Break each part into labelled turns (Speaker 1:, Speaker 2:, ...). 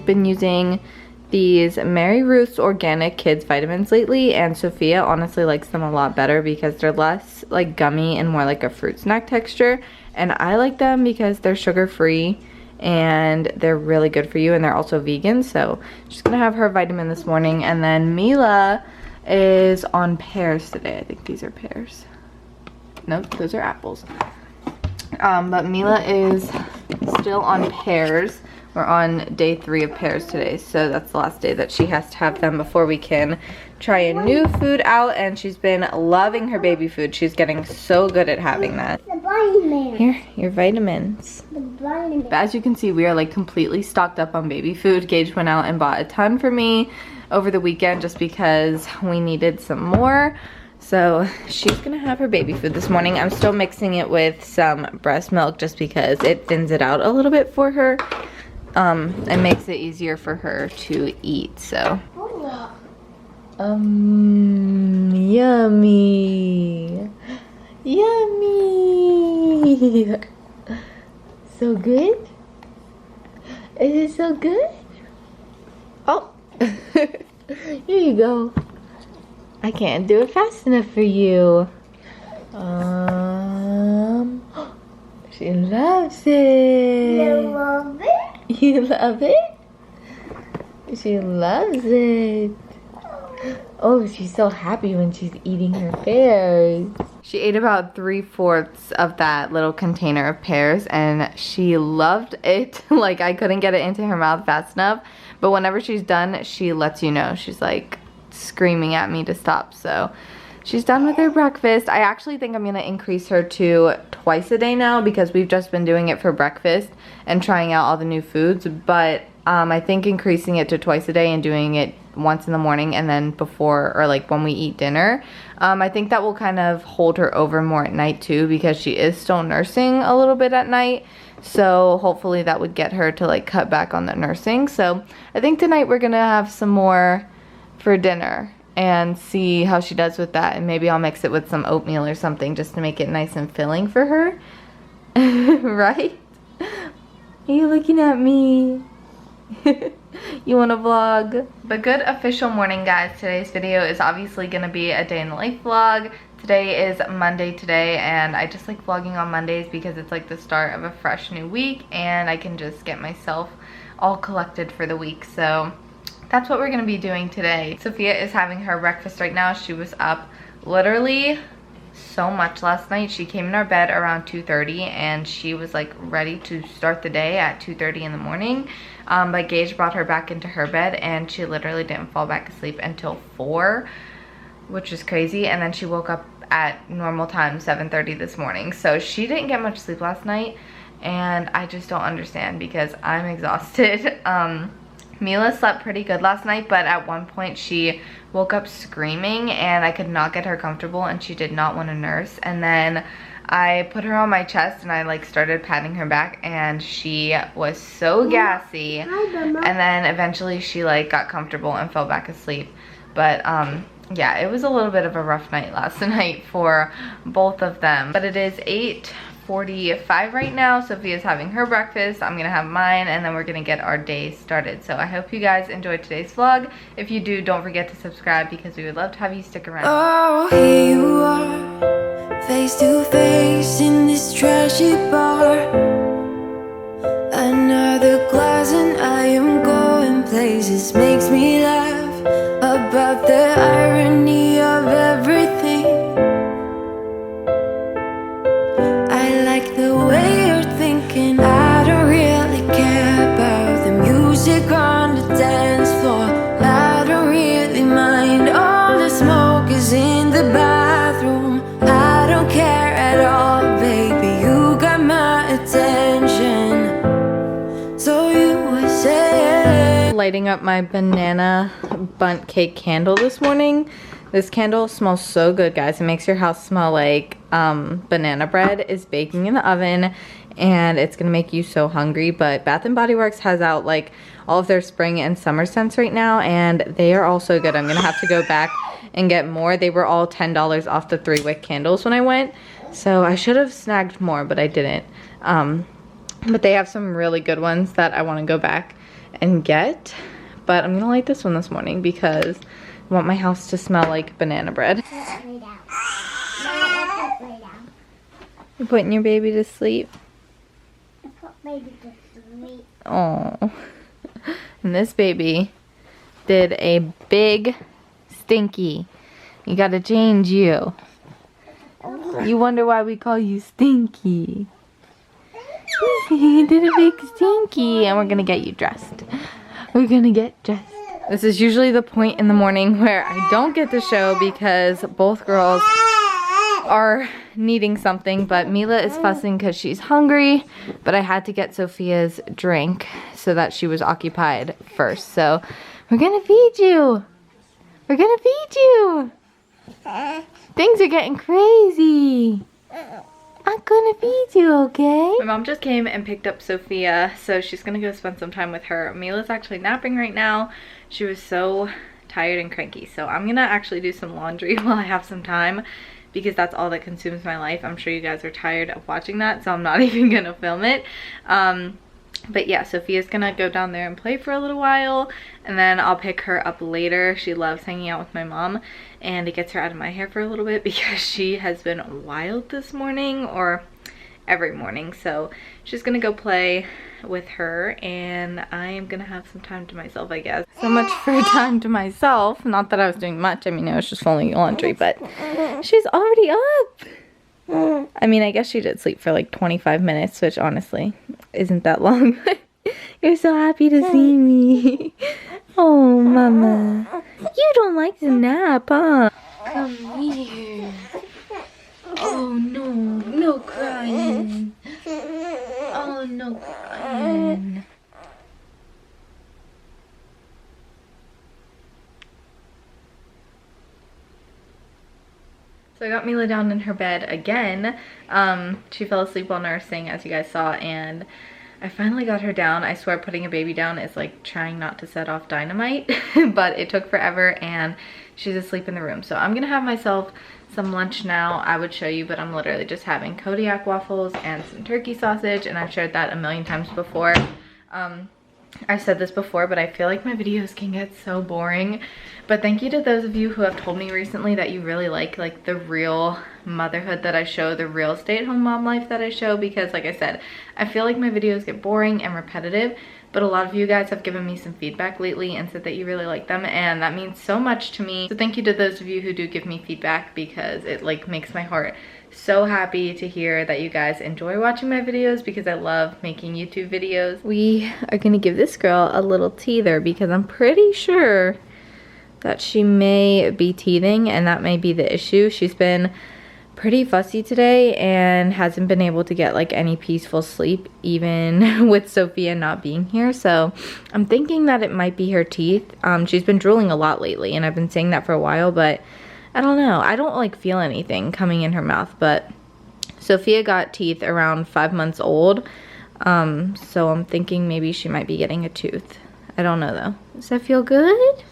Speaker 1: been using these Mary Ruth's Organic Kids vitamins lately, and Sophia honestly likes them a lot better because they're less like gummy and more like a fruit snack texture, and I like them because they're sugar free and they're really good for you, and they're also vegan. So she's gonna have her vitamin this morning. And then Mila is on pears today. I think these are pears. Nope, those are apples. But Mila is still on pears. We're on day 3 of pears today, so that's the last day that she has to have them before we can try a new food out, and she's been loving her baby food. She's getting so good at having that.
Speaker 2: The vitamin.
Speaker 1: Here, your vitamins.
Speaker 2: The vitamin.
Speaker 1: But as you can see, we are like completely stocked up on baby food. Gage went out and bought a ton for me over the weekend just because we needed some more. So she's gonna have her baby food this morning. I'm still mixing it with some breast milk just because it thins it out a little bit for her. It makes it easier for her to eat, so. Yummy. Yummy. So good? Is it so good? Oh, here you go. I can't do it fast enough for you. She loves it.
Speaker 2: You love it?
Speaker 1: You love it? She loves it. Oh, she's so happy when she's eating her pears. She ate about 3/4 of that little container of pears, and she loved it. Like, I couldn't get it into her mouth fast enough. But whenever she's done, she lets you know. She's like screaming at me to stop. So she's done with her breakfast. I actually think I'm gonna increase her to twice a day now because we've just been doing it for breakfast and trying out all the new foods. But I think increasing it to twice a day and doing it once in the morning and then before, or like when we eat dinner, I think that will kind of hold her over more at night too, because she is still nursing a little bit at night. So hopefully that would get her to like cut back on the nursing. So I think tonight we're gonna have some more for dinner and see how she does with that, and maybe I'll mix it with some oatmeal or something just to make it nice and filling for her. Right? Are you looking at me? You want to vlog? But good official morning, guys. Today's video is obviously going to be a day in the life vlog. Today is Monday today, and I just like vlogging on Mondays because it's like the start of a fresh new week and I can just get myself all collected for the week. So that's what we're going to be doing today. Sophia is having her breakfast right now. She was up literally so much last night. She came in our bed around 2:30 and she was like ready to start the day at 2:30 in the morning. But Gage brought her back into her bed and she literally didn't fall back asleep until 4, which is crazy. And then she woke up at normal time, 7:30 this morning. So she didn't get much sleep last night, and I just don't understand because I'm exhausted. Mila slept pretty good last night, but at one point she woke up screaming and I could not get her comfortable and she did not want to nurse. And then I put her on my chest and I like started patting her back and she was so gassy. And then eventually she like got comfortable and fell back asleep. But yeah, it was a little bit of a rough night last night for both of them. But it is 8:45 right now. Sophia's having her breakfast, I'm gonna have mine, and then we're gonna get our day started. So I hope you guys enjoyed today's vlog. If you do, don't forget to subscribe because we would love to have you stick around.
Speaker 3: Oh, here you are, face to face in this trashy bar. Another glass and I am going places. Makes me laugh about the irony of everything. I like the way you're thinking. I don't really care about the music on the dance floor. I don't really mind all the smoke is in the bathroom. I don't care at all, baby, you got my attention. So you would say.
Speaker 1: Lighting up my banana bundt cake candle this morning. This candle smells so good, guys. It makes your house smell like banana bread is baking in the oven, and it's gonna make you so hungry. But Bath & Body Works has out like all of their spring and summer scents right now, and they are all so good. I'm gonna have to go back and get more. They were all $10 off the 3-wick candles when I went, so I should have snagged more, but I didn't. But they have some really good ones that I want to go back and get. But I'm gonna light this one this morning because I want my house to smell like banana bread. You're putting your baby to sleep?
Speaker 2: I put baby to sleep.
Speaker 1: Oh. And this baby did a big stinky. You gotta change you. You wonder why we call you Stinky. He did a big stinky, and we're gonna get you dressed. We're gonna get dressed. This is usually the point in the morning where I don't get to show because both girls are needing something, but Mila is fussing because she's hungry, but I had to get Sophia's drink so that she was occupied first. So we're gonna feed you. We're gonna feed you. Things are getting crazy. I'm gonna feed you, okay? My mom just came and picked up Sophia, so she's gonna go spend some time with her. Mila's actually napping right now. She was so tired and cranky, so I'm gonna actually do some laundry while I have some time because that's all that consumes my life. I'm sure you guys are tired of watching that, so I'm not even gonna film it. But yeah, Sophia's gonna go down there and play for a little while, and then I'll pick her up later. She loves hanging out with my mom, and it gets her out of my hair for a little bit because she has been wild this morning, or every morning. So she's gonna go play with her, and I am gonna have some time to myself, I guess. So much for time to myself. Not that I was doing much. I mean, I was just folding laundry, but she's already up. I mean, I guess she did sleep for like 25 minutes, which honestly isn't that long. You're so happy to see me. Oh, mama. You don't like to nap, huh? Come here. Oh, no. No crying. Oh, no crying. So I got Mila down in her bed again. She fell asleep while nursing, as you guys saw, and I finally got her down. I swear putting a baby down is like trying not to set off dynamite, but it took forever, and she's asleep in the room. So I'm gonna have myself some lunch now. I would show you, but I'm literally just having Kodiak waffles and some turkey sausage, and I've shared that a million times before. I've said this before, but I feel like my videos can get so boring. But thank you to those of you who have told me recently that you really like the real motherhood that I show, the real stay-at-home mom life that I show, because like I said, I feel like my videos get boring and repetitive, but a lot of you guys have given me some feedback lately and said that you really like them, and that means so much to me. So thank you to those of you who do give me feedback, because it like makes my heart so happy to hear that you guys enjoy watching my videos, because I love making YouTube videos. We are gonna give this girl a little teether because I'm pretty sure that she may be teething, and that may be the issue. She's been pretty fussy today and hasn't been able to get like any peaceful sleep, even with Sophia not being here. So I'm thinking that it might be her teeth. She's been drooling a lot lately, and I've been saying that for a while, but I don't know. I don't like feel anything coming in her mouth, but Sophia got teeth around 5 months old. So I'm thinking maybe she might be getting a tooth. I don't know though. Does that feel good?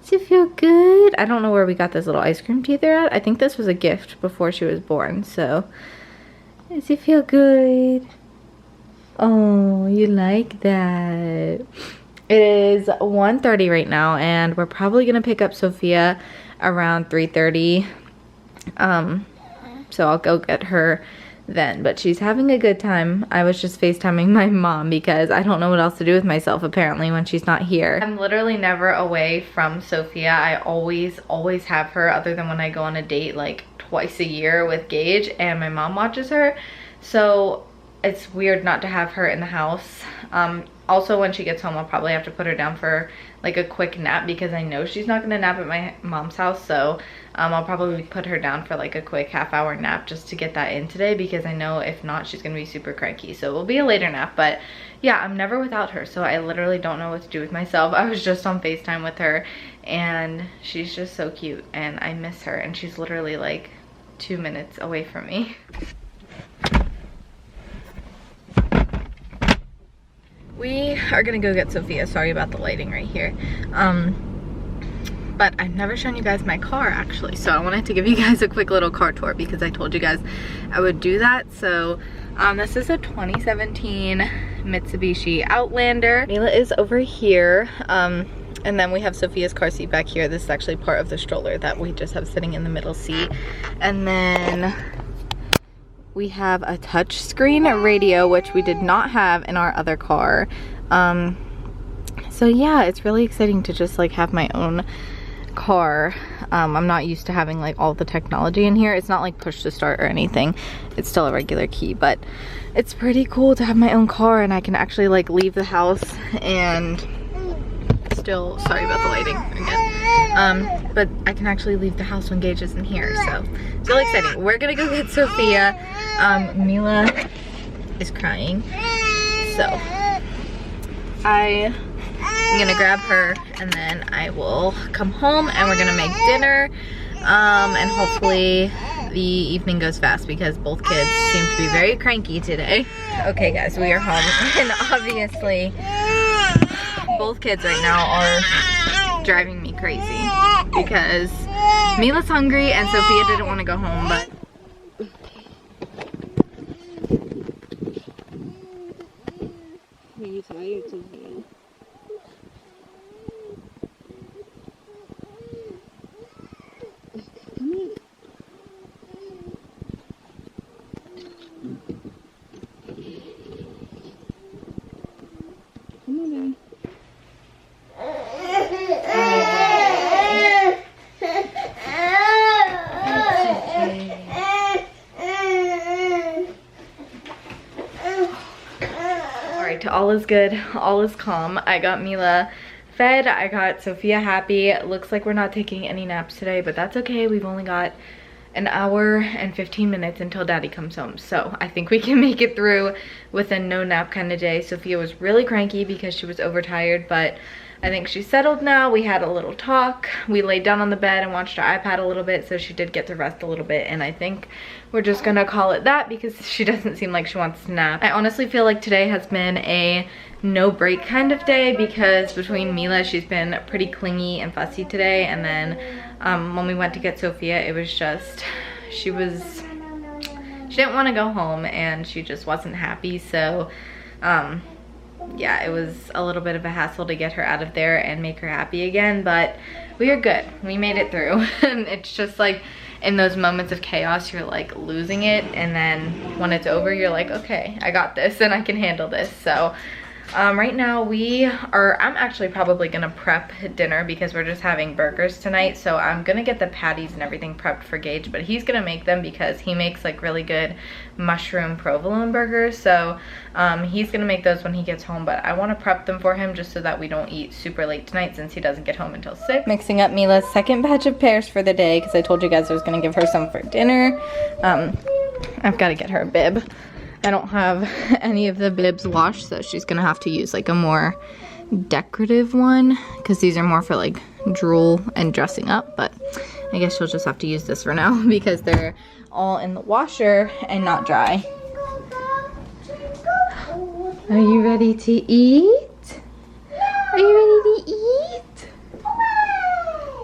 Speaker 1: Does it feel good? I don't know where we got this little ice cream teether at. I think this was a gift before she was born. So does it feel good? Oh, you like that. It is 1:30 right now, and we're probably gonna pick up Sophia around 3:30. So I'll go get her then, but she's having a good time. I was just FaceTiming my mom because I don't know what else to do with myself apparently when she's not here. I'm literally never away from Sophia. I always have her, other than when I go on a date like twice a year with Gage, and my mom watches her. So it's weird not to have her in the house. Also, when she gets home, I'll probably have to put her down for like a quick nap, because I know she's not gonna nap at my mom's house. So I'll probably put her down for like a quick half-hour nap just to get that in today, because I know if not, she's gonna be super cranky. So it will be a later nap, but yeah, I'm never without her. So I literally don't know what to do with myself. I was just on FaceTime with her, and she's just so cute, and I miss her, and she's literally like 2 minutes away from me. We are gonna go get Sophia. Sorry about the lighting right here. But I've never shown you guys my car actually. So I wanted to give you guys a quick little car tour because I told you guys I would do that. So this is a 2017 Mitsubishi Outlander. Mila is over here. And then we have Sophia's car seat back here. This is actually part of the stroller that we just have sitting in the middle seat. And then we have a touch screen radio, which we did not have in our other car. So yeah, it's really exciting to just like have my own car. I'm not used to having like all the technology in here. It's not like push to start or anything. It's still a regular key, but it's pretty cool to have my own car and I can actually like leave the house and still, sorry about the lighting again, but I can actually leave the house when Gage isn't here, so it's really exciting. We're gonna go get Sophia. Mila is crying, so I'm gonna grab her and then I will come home and we're gonna make dinner, and hopefully the evening goes fast because both kids seem to be very cranky today. Okay guys, we are home and obviously both kids right now are driving me crazy because Mila's hungry and Sophia didn't want to go home, but
Speaker 4: Are you tired today? Come here. Come on, baby.
Speaker 1: Alright, all is good, all is calm. I got Mila fed, I got Sophia happy. It looks like we're not taking any naps today, but that's okay. We've only got an hour and 15 minutes until Daddy comes home, so I think we can make it through with a no nap kind of day. Sophia was really cranky because she was overtired, but I think she's settled now. We had a little talk. We laid down on the bed and watched our iPad a little bit, so she did get to rest a little bit, and I think we're just gonna call it that because she doesn't seem like she wants to nap. I honestly feel like today has been a no break kind of day because between Mila, she's been pretty clingy and fussy today, and then when we went to get Sophia, it was just, she didn't want to go home and she just wasn't happy, so yeah, it was a little bit of a hassle to get her out of there and make her happy again, but we are good. We made it through. And it's just like in those moments of chaos, you're like losing it, and then when it's over, you're like, okay, I got this and I can handle this. So right now I'm actually probably gonna prep dinner because we're just having burgers tonight, so I'm gonna get the patties and everything prepped for Gage, but he's gonna make them because he makes like really good mushroom provolone burgers, so he's gonna make those when he gets home, but I want to prep them for him just so that we don't eat super late tonight since he doesn't get home until 6. Mixing up Mila's second batch of pears for the day because I told you guys I was gonna give her some for dinner. I've got to get her a bib. I don't have any of the bibs washed, so she's gonna have to use like a more decorative one because these are more for like drool and dressing up, but I guess she'll just have to use this for now because they're all in the washer and not dry. Are you ready to eat? Are you ready to eat?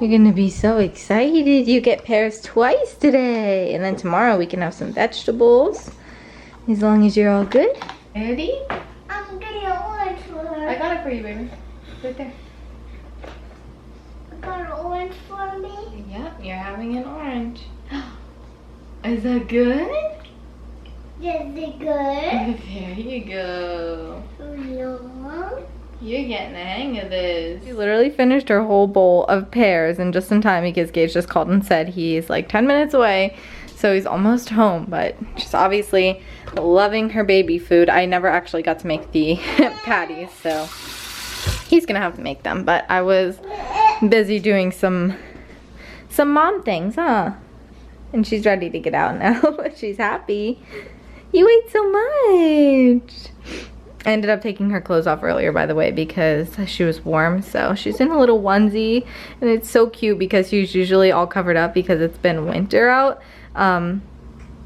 Speaker 1: You're gonna be so excited. You get pears twice today, and then tomorrow we can have some vegetables. As long as you're all good. Ready?
Speaker 2: I'm getting an orange for her.
Speaker 1: I got it for you, baby. Right there.
Speaker 2: I got an orange for me.
Speaker 1: Yep, you're having an orange. Is that good?
Speaker 2: Is it good?
Speaker 1: There you go.
Speaker 2: No.
Speaker 1: You're getting the hang of this. She literally finished her whole bowl of pears and just in time because Gage just called and said he's like 10 minutes away. So he's almost home, but she's obviously loving her baby food. I never actually got to make the patties, so he's gonna have to make them. But I was busy doing some mom things, huh? And she's ready to get out now. She's happy. You ate so much. I ended up taking her clothes off earlier, by the way, because she was warm. So she's in a little onesie, and it's so cute because she's usually all covered up because it's been winter out.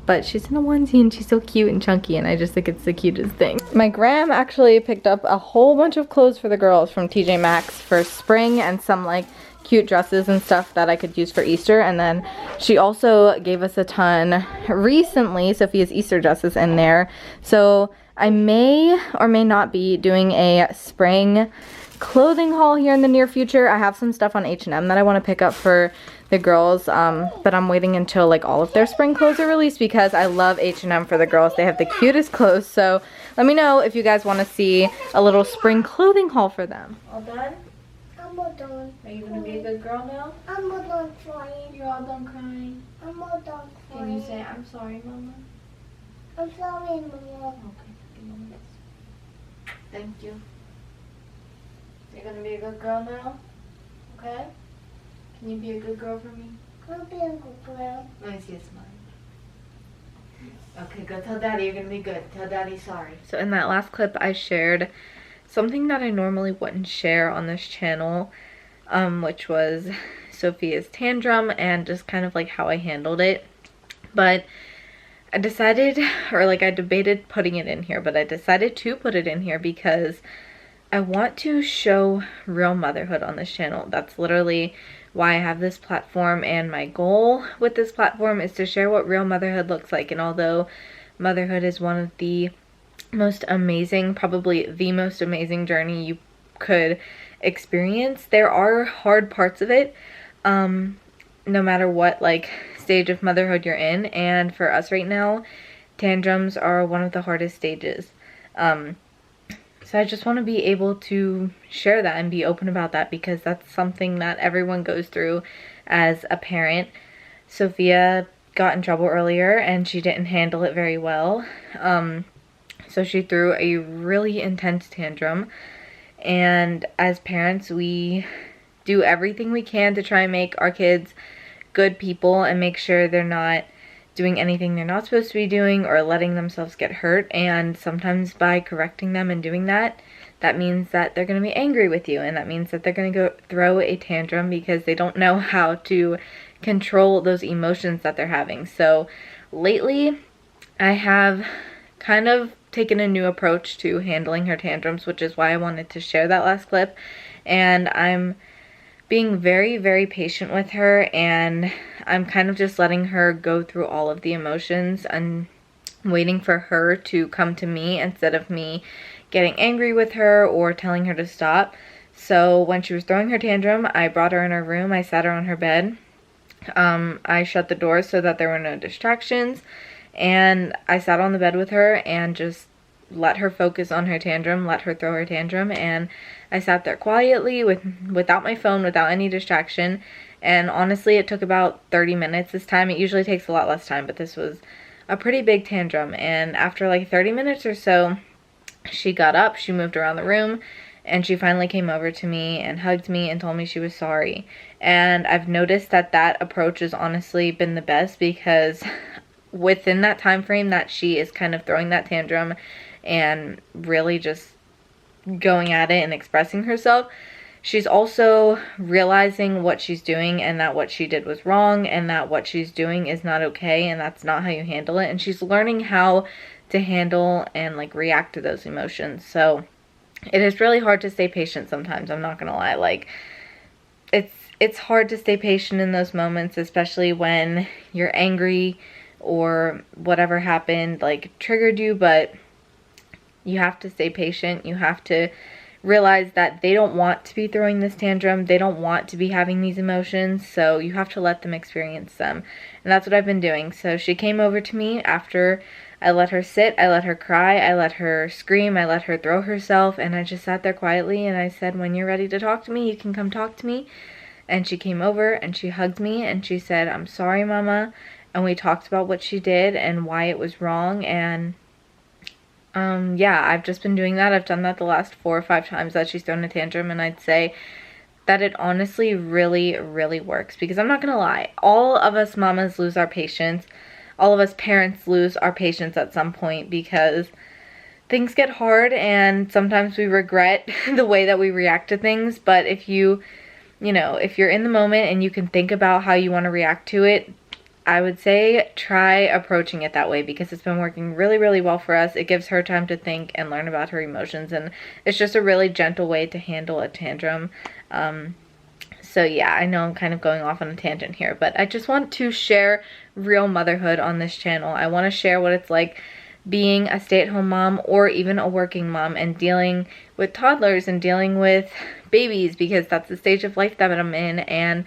Speaker 1: But she's in a onesie and she's so cute and chunky, and I just think it's the cutest thing. My gram actually picked up a whole bunch of clothes for the girls from TJ Maxx for spring and some like cute dresses and stuff that I could use for Easter, and then she also gave us a ton recently, Sophia's Easter dresses in there. So I may or may not be doing a spring clothing haul here in the near future. I have some stuff on H&M that I want to pick up for the girls, but I'm waiting until like all of their spring clothes are released because I love H&M for the girls. They have the cutest clothes, so let me know if you guys want to see a little spring clothing haul for them. All done?
Speaker 2: I'm all done.
Speaker 1: Are you gonna be a good girl now?
Speaker 2: I'm all done crying.
Speaker 1: You're all done crying.
Speaker 2: I'm all done crying.
Speaker 1: Can you say I'm sorry, Mama?
Speaker 2: I'm sorry, Mama.
Speaker 1: Okay, give me this. Thank you. You're gonna be a good girl now? Okay? Can you be a good girl for me?
Speaker 2: I'll be a good girl.
Speaker 1: Let me see a smile. Okay, go tell Daddy you're gonna be good. Tell Daddy sorry. So in that last clip, I shared something that I normally wouldn't share on this channel, which was Sophia's tantrum and just kind of like how I handled it. But I decided, or like I debated putting it in here, but I decided to put it in here because I want to show real motherhood on this channel. That's literally why I have this platform, and my goal with this platform is to share what real motherhood looks like. And although motherhood is one of the most amazing, probably the most amazing journey you could experience, there are hard parts of it, no matter what like stage of motherhood you're in. And for us right now, tantrums are one of the hardest stages. So I just want to be able to share that and be open about that because that's something that everyone goes through as a parent. Sophia got in trouble earlier and she didn't handle it very well. So she threw a really intense tantrum. And as parents, we do everything we can to try and make our kids good people and make sure they're not doing anything they're not supposed to be doing or letting themselves get hurt. And sometimes by correcting them and doing that, that means that they're going to be angry with you, and that means that they're going to go throw a tantrum because they don't know how to control those emotions that they're having. So lately I have kind of taken a new approach to handling her tantrums, which is why I wanted to share that last clip. And I'm being very, very patient with her, and I'm kind of just letting her go through all of the emotions and waiting for her to come to me instead of me getting angry with her or telling her to stop. So when she was throwing her tantrum, I brought her in her room, I sat her on her bed, I shut the door so that there were no distractions, and I sat on the bed with her and just let her focus on her tantrum, let her throw her tantrum. And I sat there quietly without my phone, without any distraction. And honestly, it took about 30 minutes this time. It usually takes a lot less time, but this was a pretty big tantrum. And after like 30 minutes or so, she got up, she moved around the room, and she finally came over to me and hugged me and told me she was sorry. And I've noticed that that approach has honestly been the best, because within that time frame that she is kind of throwing that tantrum and really just going at it and expressing herself, she's also realizing what she's doing and that what she did was wrong and that what she's doing is not okay and that's not how you handle it. And she's learning how to handle and like react to those emotions. So it is really hard to stay patient sometimes, I'm not gonna lie. Like it's hard to stay patient in those moments, especially when you're angry or whatever happened like triggered you. But you have to stay patient. You have to realize that they don't want to be throwing this tantrum. They don't want to be having these emotions. So you have to let them experience them. And that's what I've been doing. So she came over to me after I let her sit. I let her cry. I let her scream. I let her throw herself. And I just sat there quietly and I said, when you're ready to talk to me, you can come talk to me. And she came over and she hugged me and she said, I'm sorry, Mama. And we talked about what she did and why it was wrong. And yeah, I've just been doing that. I've done that the last 4 or 5 times that she's thrown a tantrum, and I'd say that it honestly really, really works. Because I'm not gonna lie, all of us mamas lose our patience. All of us parents lose our patience at some point because things get hard and sometimes we regret the way that we react to things. But if you know, if you're in the moment and you can think about how you want to react to it, I would say try approaching it that way, because it's been working really, really well for us. It gives her time to think and learn about her emotions, and it's just a really gentle way to handle a tantrum. So yeah, I know I'm kind of going off on a tangent here, but I just want to share real motherhood on this channel. I want to share what it's like being a stay-at-home mom or even a working mom and dealing with toddlers and dealing with babies, because that's the stage of life that I'm in. And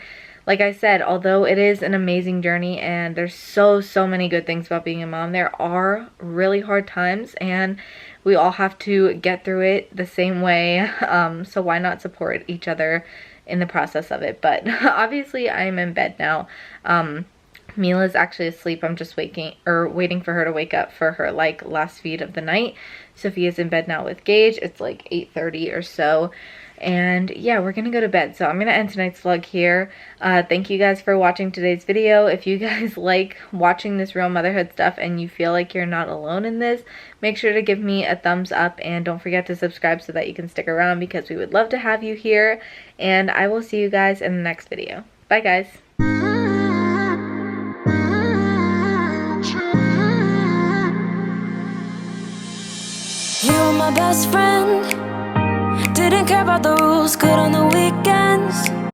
Speaker 1: like I said, although it is an amazing journey and there's so many good things about being a mom, there are really hard times and we all have to get through it the same way. So why not support each other in the process of it? But obviously I'm in bed now. Mila's actually asleep. I'm just waiting for her to wake up for her like last feed of the night. Sophia's in bed now with Gage. It's like 8:30 or so. And yeah, we're gonna go to bed. So I'm gonna end tonight's vlog here. Thank you guys for watching today's video. If you guys like watching this real motherhood stuff and you feel like you're not alone in this, make sure to give me a thumbs up and don't forget to subscribe so that you can stick around, because we would love to have you here. And I will see you guys in the next video. Bye guys.
Speaker 3: You were my best friend. Didn't care about the rules, good on the weekends.